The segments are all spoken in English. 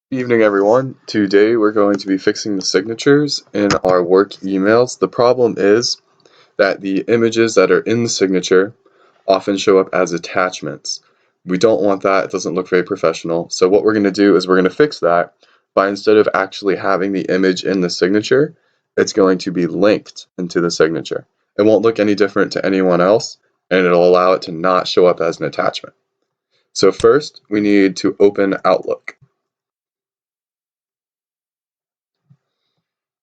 Evening, everyone. Today we're going to be fixing the signatures in our work emails. The problem is that the images that are in the signature often show up as attachments. We don't want that. It doesn't look very professional. So what we're going to do is we're going to fix that by, instead of actually having the image in the signature, it's going to be linked into the signature. It won't look any different to anyone else, and it'll allow it to not show up as an attachment. So first, we need to open Outlook.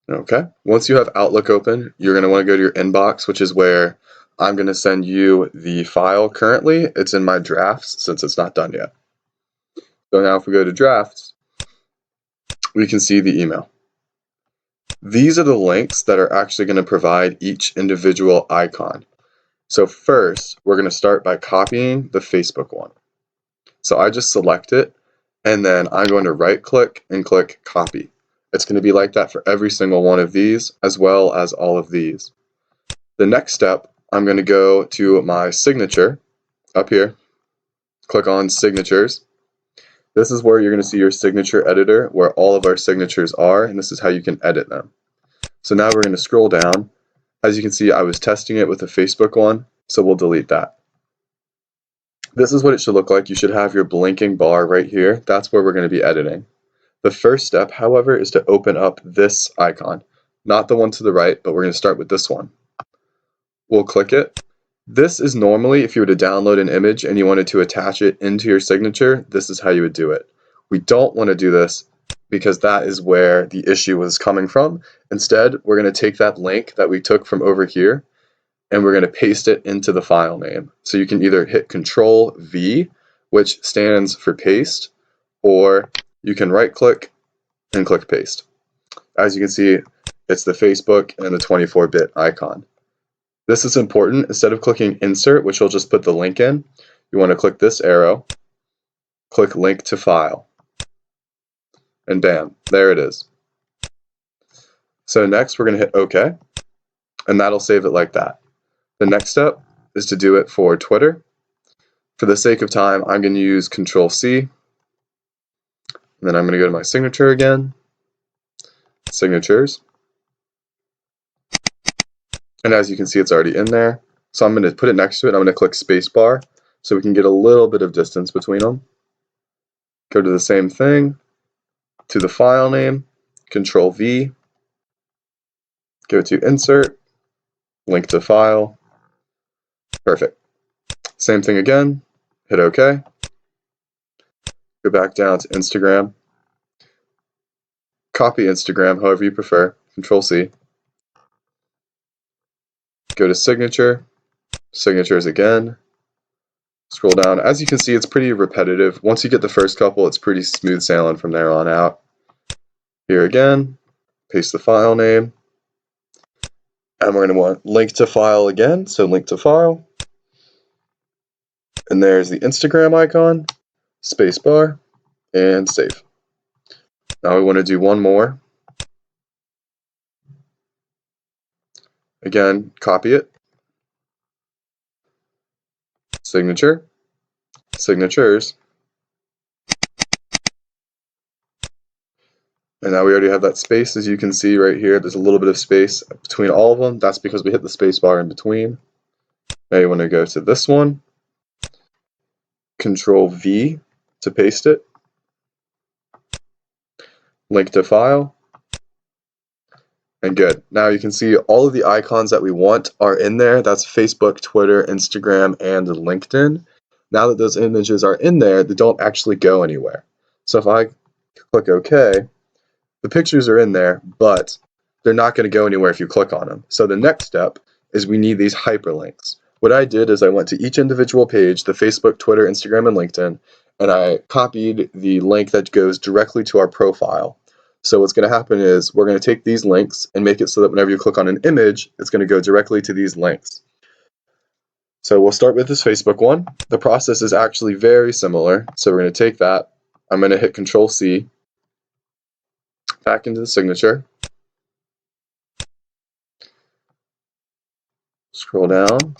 Okay, once you have Outlook open, you're going to want to go to your inbox, which is where I'm going to send you the file. Currently, it's in my drafts since it's not done yet. So now if we go to drafts, we can see the email. These are the links that are actually going to provide each individual icon. So first, we're going to start by copying the Facebook one. So I just select it, and then I'm going to right click and click copy. It's going to be like that for every single one of these, as well as all of these. The next step, I'm going to go to my signature up here, click on signatures. This is where you're going to see your signature editor, where all of our signatures are, and this is how you can edit them. So now we're going to scroll down. As you can see, I was testing it with the Facebook one, so we'll delete that. This is what it should look like. You should have your blinking bar right here. That's where we're going to be editing. The first step, however, is to open up this icon. Not the one to the right, but we're going to start with this one. We'll click it. This is normally, if you were to download an image and you wanted to attach it into your signature, this is how you would do it. We don't want to do this because that is where the issue was coming from. Instead, we're going to take that link that we took from over here and we're going to paste it into the file name. So you can either hit Control V, which stands for paste, or you can right click and click paste. As you can see, it's the Facebook and the 24-bit icon. This is important. Instead of clicking insert, which will just put the link in, you want to click this arrow, click link to file, and bam, there it is. So next we're going to hit OK, and that'll save it like that. The next step is to do it for Twitter. For the sake of time, I'm going to use Control C, and then I'm going to go to my signature again, signatures, and as you can see, it's already in there. So I'm going to put it next to it. I'm going to click spacebar so we can get a little bit of distance between them. Go to the same thing, to the file name, Control V, go to insert, link to file, perfect. Same thing again, hit OK, go back down to Instagram, copy Instagram however you prefer, Control C, go to signature, signatures again, scroll down. As you can see, it's pretty repetitive. Once you get the first couple, it's pretty smooth sailing from there on out. Here again, paste the file name, and we're going to want link to file again, so link to file, and there's the Instagram icon, spacebar, and save. Now we want to do one more. Again, copy it, signature, signatures, and now we already have that space. As you can see right here, there's a little bit of space between all of them. That's because we hit the space bar in between. Now you want to go to this one, Control V to paste it, link to file, and good. Now you can see all of the icons that we want are in there. That's Facebook, Twitter, Instagram, and LinkedIn. Now that those images are in there, they don't actually go anywhere. So if I click OK, the pictures are in there, but they're not going to go anywhere if you click on them. So the next step is we need these hyperlinks. What I did is I went to each individual page, the Facebook, Twitter, Instagram, and LinkedIn, and I copied the link that goes directly to our profile. So what's going to happen is we're going to take these links and make it so that whenever you click on an image, it's going to go directly to these links. So we'll start with this Facebook one. The process is actually very similar. So we're going to take that. I'm going to hit Control C, back into the signature, scroll down.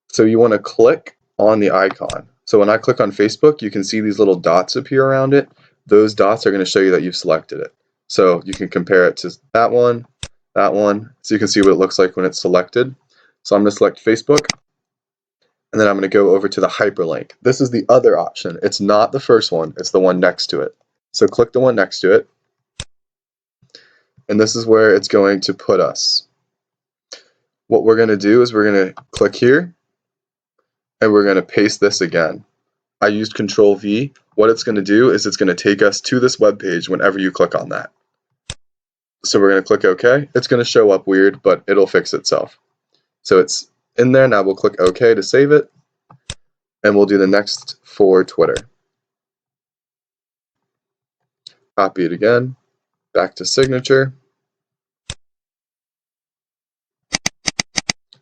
So you want to click on the icon. So when I click on Facebook, you can see these little dots appear around it. those dots are going to show you that you've selected it. So you can compare it to that one, so you can see what it looks like when it's selected. So I'm going to select Facebook, and then I'm going to go over to the hyperlink. This is the other option. It's not the first one, it's the one next to it. So click the one next to it, and this is where it's going to put us. What we're going to do is we're going to click here, and we're going to paste this again. I used Control V. What it's going to do is it's going to take us to this web page whenever you click on that. So we're going to click OK. It's going to show up weird, but it'll fix itself. So it's in there. Now we'll click OK to save it, and we'll do the next for Twitter. Copy it again, back to signature.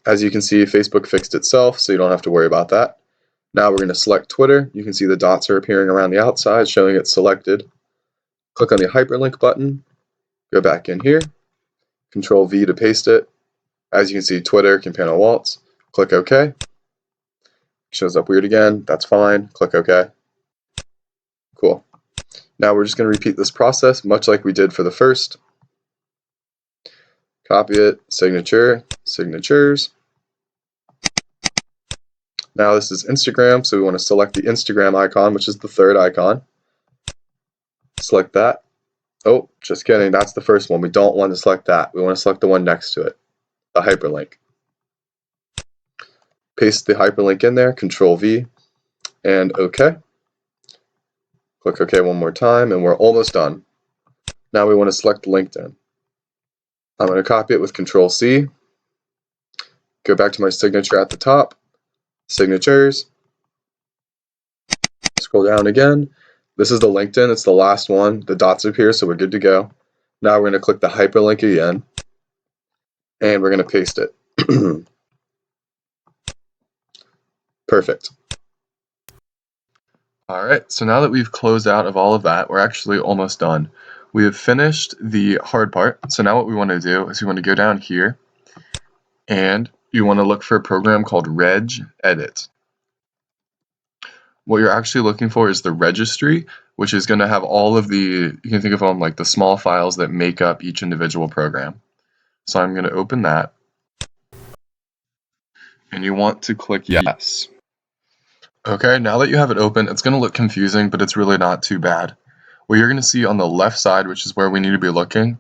As you can see, Facebook fixed itself, so you don't have to worry about that. Now we're going to select Twitter. You can see the dots are appearing around the outside, showing it's selected. Click on the hyperlink button, go back in here, Control V to paste it. As you can see, Twitter, Campana Waltz. Click OK. Shows up weird again. That's fine. Click OK. Cool. Now we're just going to repeat this process, much like we did for the first. Copy it, signature, signatures. Now this is Instagram, so we want to select the Instagram icon, which is the third icon. Select that. Oh, just kidding, that's the first one. We don't want to select that. We want to select the one next to it, the hyperlink. Paste the hyperlink in there, Control V, and OK. Click OK one more time, and we're almost done. Now we want to select LinkedIn. I'm going to copy it with Control C. Go back to my signature at the top, signatures. Scroll down again. This is the LinkedIn, it's the last one. The dots appear, so we're good to go. Now we're going to click the hyperlink again, and we're going to paste it. Perfect. Alright, so now that we've closed out of all of that, we're actually almost done. We have finished the hard part, so now what we want to do is we want to go down here, and you want to look for a program called regedit. What you're actually looking for is the registry, which is going to have all of the, you can think of them like the small files that make up each individual program. So I'm going to open that, and you want to click yes. Okay, now that you have it open, it's going to look confusing, but it's really not too bad. What you're going to see on the left side, which is where we need to be looking,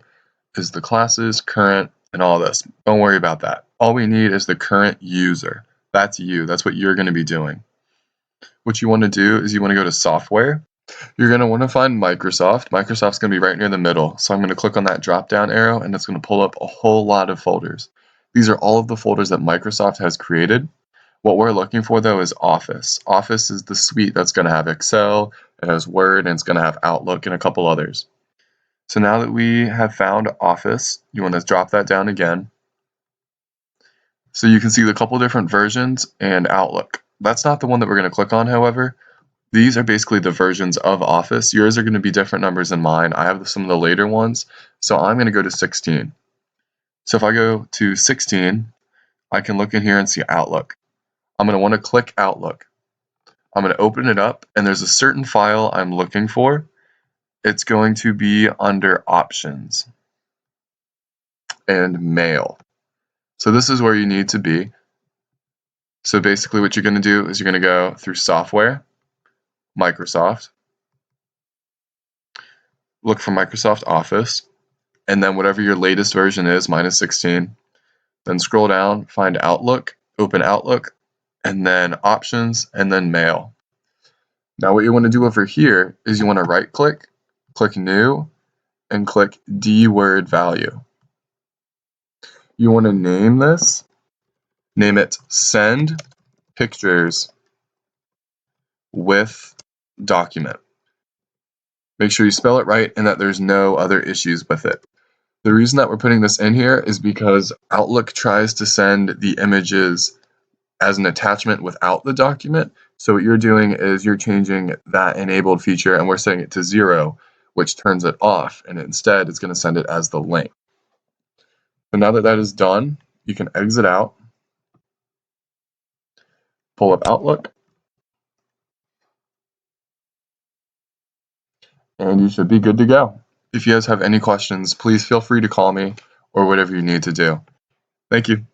is the classes, current, and all this. Don't worry about that. All we need is the current user. That's you. That's what you're going to be doing. What you want to do is you want to go to software. You're going to want to find Microsoft. Microsoft's going to be right near the middle. So I'm going to click on that drop down arrow, and it's going to pull up a whole lot of folders. These are all of the folders that Microsoft has created. What we're looking for though is Office. Office is the suite that's going to have Excel, it has Word, and it's going to have Outlook and a couple others. So now that we have found Office, you want to drop that down again. So you can see the couple different versions and Outlook. That's not the one that we're going to click on, however. These are basically the versions of Office. Yours are going to be different numbers than mine. I have some of the later ones, so I'm going to go to 16. So if I go to 16, I can look in here and see Outlook. I'm going to want to click Outlook. I'm going to open it up, and there's a certain file I'm looking for. It's going to be under Options and Mail. So this is where you need to be. So basically what you're going to do is you're going to go through Software, Microsoft, look for Microsoft Office, and then whatever your latest version is, mine is 16, then scroll down, find Outlook, open Outlook, and then Options, and then Mail. Now what you want to do over here is you want to right click, click New, and click dword value. You want to name this, name it Send Pictures with Document. Make sure you spell it right and that there's no other issues with it. The reason that we're putting this in here is because Outlook tries to send the images as an attachment without the document. So what you're doing is you're changing that enabled feature, and we're setting it to 0, which turns it off, and instead it's going to send it as the link. So now that that is done, you can exit out, pull up Outlook, and you should be good to go. If you guys have any questions, please feel free to call me or whatever you need to do. Thank you.